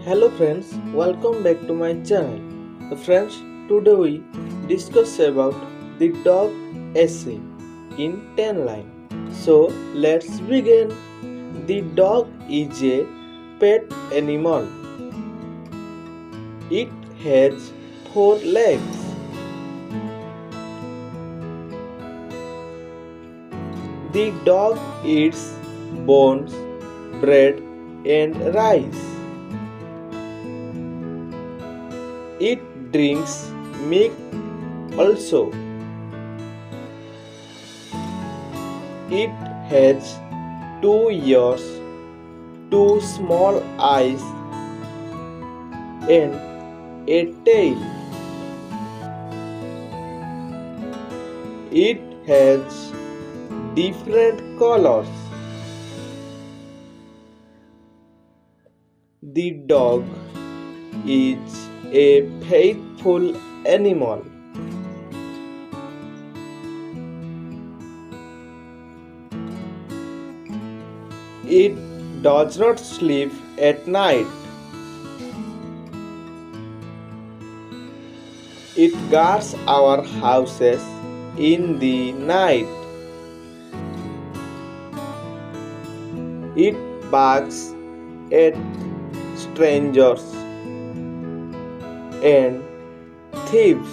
Hello friends, welcome back to my channel. Friends, today we discuss about the dog essay in 10 lines. So let's begin. The dog is a pet animal. It has four legs. The dog eats bones, bread and rice. It drinks milk also. It has two ears, two small eyes, and a tail. It has different colors. The dog is a faithful animal. It does not sleep at night. It guards our houses in the night. It barks at strangers and thieves.